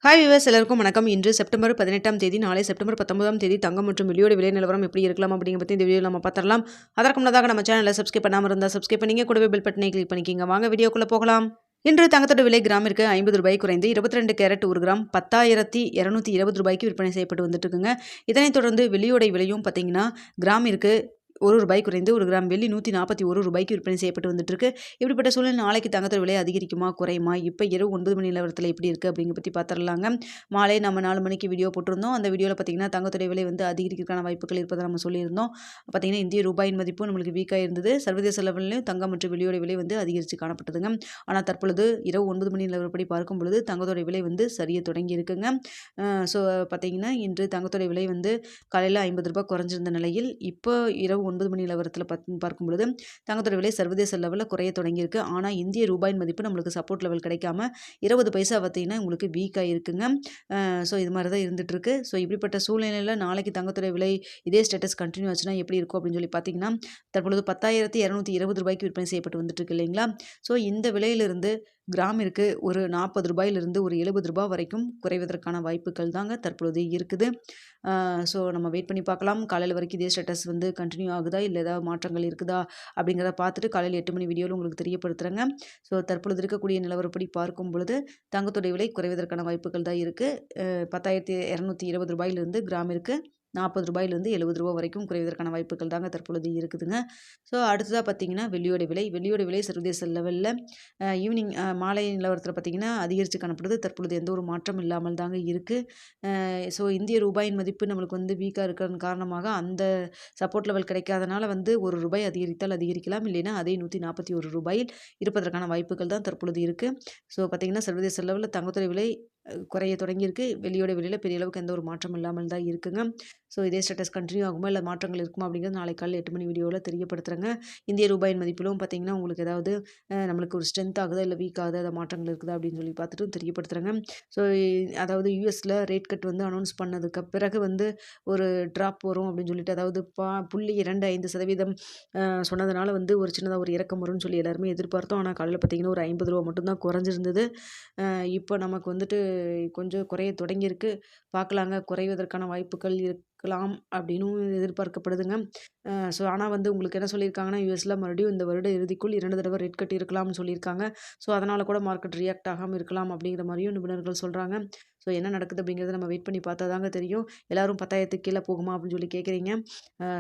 Hi viewers, எல்லாருக்கும் வணக்கம். இன்று செப்டம்பர் 18ஆம் தேதி, நாளை செப்டம்பர் 19ஆம் தேதி தங்கம் மற்றும் வெள்ளியோட விலை நிலவரம் எப்படி இருக்கலாம் அப்படிங்கிற பற்றி இந்த வீடியோவில் நம்ம பார்த்துடலாம். அதற்கு முன்னதாக நம்ம சேனலை சப்ஸ்கிரைப் பண்ணாமல் இருந்தால் சப்ஸ்கிரைப் பண்ணிங்க, கூடவே பெல் பட்டனை கிளிக் பண்ணிக்கிங்க. வாங்க வீடியோக்குள்ளே போகலாம். இன்று தங்கத்தோட விலை கிராமிற்கு 50 ரூபாய் குறைந்து 22 கேரட் 1 கிராம் 10,220 ரூபாய்க்கு விற்பனை செய்யப்பட்டு வந்துட்டு இருக்குங்க. இதனைத் தொடர்ந்து வெள்ளியோட விலையும் பார்த்தீங்கன்னா கிராமிற்கு ₹1 குறைந்து 1 கிராம் வெள்ளி 141 ரூபாய்க்கு விற்பனை செய்யப்பட்டு வந்துட்டு இருக்கு. இப்படிப்பட்ட சூழ்நிலை நாளைக்கு தங்கத்தோட விலை அதிகரிக்குமா குறையுமா? இப்போ இரவு 9 மணி நிலவரத்தில் எப்படி இருக்குது அப்படிங்கிற பற்றி பார்த்துடலாங்க. மாலை நம்ம 4 மணிக்கு வீடியோ போட்டிருந்தோம். அந்த வீடியோவில் பார்த்தீங்கன்னா தங்கத்தோட விலை வந்து அதிகரிக்கிறதுக்கான வாய்ப்புகள் இருப்பதை நம்ம சொல்லியிருந்தோம். பார்த்தீங்கன்னா இந்திய ரூபாயின் மதிப்பு நம்மளுக்கு வீக்காக இருந்தது. சர்வதேச லெவலிலும் தங்கம் மற்றும் வெள்ளியோட விலை வந்து அதிகரித்து காணப்பட்டதுங்க. ஆனால் தற்பொழுது இரவு 9 மணி நிலவரப்படி பார்க்கும் பொழுது தங்கத்தோட விலை வந்து சரிய தொடங்கி இருக்குங்க. ஸோ பார்த்தீங்கன்னா இன்று தங்கத்தோட விலை வந்து காலையில் ₹50 குறைஞ்சிருந்த நிலையில் இப்போ இரவு 9 மணி நிலவரத்தில் பார்க்கும் பொழுது தங்கத்தோட விலை சர்வதேச லெவலில் குறைய தொடங்கியிருக்கு. ஆனால் இந்திய ரூபாயின் மதிப்பு நம்மளுக்கு சப்போர்ட் லெவல் கிடைக்காம 20 பைசா பார்த்தீங்கன்னா உங்களுக்கு வீக்காக இருக்குங்க. ஸோ இது மாதிரி தான் இருந்துட்டு இருக்கு. ஸோ இப்படிப்பட்ட சூழ்நிலையில் நாளைக்கு தங்கத்தோட விலை இதே ஸ்டேட்டஸ் கண்டினியூ ஆச்சுன்னா எப்படி இருக்கும் அப்படின்னு சொல்லி பார்த்தீங்கன்னா தற்பொழுது 10,220 ரூபாய்க்கு விற்பனை செய்யப்பட்டு வந்துட்டு இருக்கு இல்லைங்களா? ஸோ இந்த விலையிலிருந்து கிராமிற்கு ஒரு ₹40 ஒரு ₹70 வரைக்கும் குறைவதற்கான வாய்ப்புகள் தாங்க தற்பொழுது இருக்குது. ஸோ நம்ம வெயிட் பண்ணி பார்க்கலாம். காலையில் வரைக்கும் இதே ஸ்டேட்டஸ் வந்து கண்டினியூ ஆகுதா, இல்லை ஏதாவது மாற்றங்கள் இருக்குதா அப்படிங்கிறத பார்த்துட்டு காலையில் 8 மணி வீடியோவில் உங்களுக்கு தெரியப்படுத்துகிறேங்க. ஸோ தற்பொழுது இருக்கக்கூடிய நிலவரப்படி பார்க்கும் பொழுது தங்கத்தோடைய விலை குறைவதற்கான வாய்ப்புகள் தான் இருக்குது. ₹10,220 கிராமிற்கு ₹40 ₹70 வரைக்கும் குறைவதற்கான வாய்ப்புகள் தாங்க தற்பொழுது இருக்குதுங்க. ஸோ அடுத்ததாக பார்த்தீங்கன்னா வெள்ளியோட விலை சர்வதேச லெவலில் ஈவினிங் மாலை நிலவரத்தில் பார்த்தீங்கன்னா அதிகரித்து காணப்படுது. தற்பொழுது எந்த ஒரு மாற்றம் இல்லாமல் தாங்க இருக்குது. ஸோ இந்திய ரூபாயின் மதிப்பு நம்மளுக்கு வந்து வீக்காக இருக்கிறது காரணமாக அந்த சப்போர்ட் லெவல் கிடைக்காதனால வந்து ₹1 அதிகரித்தால் அதிகரிக்கலாம், இல்லைன்னா அதே ₹141 இருப்பதற்கான வாய்ப்புகள் தான் தற்பொழுது இருக்குது. ஸோ பார்த்தீங்கன்னா சர்வதேச லெவலில் தங்கத்தோட விலை குறைய தொடங்கியிருக்கு. வெள்ளியோட விலையில் பெரிய அளவுக்கு எந்த ஒரு மாற்றம் இல்லாமல் தான் இருக்குங்க. ஸோ இதே ஸ்டேட்டஸ் கண்டினியூ ஆகுமா, இல்லை மாற்றங்கள் இருக்குமா அப்படிங்கிறது நாளை காலையில் 8 மணி வீடியோவில் தெரியப்படுத்துகிறேங்க. இந்திய ரூபாயின் மதிப்பிலும் பார்த்தீங்கன்னா உங்களுக்கு ஏதாவது நம்மளுக்கு ஒரு ஸ்ட்ரென்த் ஆகுதா, இல்லை வீக் ஆகுதா, ஏதாவது மாற்றங்கள் இருக்குதா அப்படின்னு சொல்லி பார்த்துட்டு தெரியப்படுத்துகிறேங்க. ஸோ அதாவது யூஎஸில் ரேட் கட் வந்து அனௌன்ஸ் பண்ணதுக்கு பிறகு வந்து ஒரு ட்ராப் வரும் அப்படின்னு சொல்லிட்டு, அதாவது 0.25% சொன்னதுனால வந்து ஒரு சின்னதாக ஒரு இறக்கம் வரும்னு சொல்லி எல்லாருமே எதிர்பார்த்தோம். ஆனால் காலையில் பார்த்தீங்கன்னா ஒரு ₹50 மட்டும்தான் குறைஞ்சிருந்தது. இப்போ நமக்கு வந்துட்டு கொஞ்சம் குறைய தொடங்கியிருக்கு. பார்க்கலாங்க, குறைவதற்கான வாய்ப்புகள் இருக்கலாம் அப்படின்னும் எதிர்பார்க்கப்படுதுங்க. ஸோ ஆனால் வந்து உங்களுக்கு என்ன சொல்லியிருக்காங்கன்னா யூஎஸில் மறுபடியும் இந்த வருட இறுதிக்குள் 2 தடவை ரேட் கட் இருக்கலாம்னு சொல்லியிருக்காங்க. ஸோ அதனால் கூட மார்க்கெட் ரியாக்ட் ஆகாமல் இருக்கலாம் அப்படிங்கிற மாதிரியும் நிபுணர்கள் சொல்கிறாங்க. ஸோ என்ன நடக்குது அப்படிங்கிறத நம்ம வெயிட் பண்ணி பார்த்தா தாங்க தெரியும். எல்லாரும் 10,000க்கு கீழே போகுமா அப்படின்னு சொல்லி கேட்குறீங்க.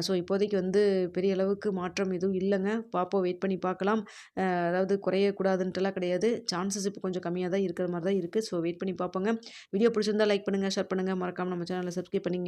ஸோ இப்போதைக்கு வந்து பெரிய அளவுக்கு மாற்றம் எதுவும் இல்லைங்க. பார்ப்போம், வெயிட் பண்ணி பார்க்கலாம். அதாவது குறையக்கூடாதுன்ட்டுலாம் கிடையாது. சான்சஸ் இப்போ கொஞ்சம் கம்மியாக தான் இருக்கிற மாதிரி தான் இருக்குது. ஸோ வெயிட் பண்ணி பார்ப்போங்க. வீடியோ பிடிச்சிருந்தா லைக் பண்ணுங்கள், ஷேர் பண்ணுங்கள், மறக்காமல் நம்ம சேனலை சப்ஸ்கிரைப் பண்ணிங்க.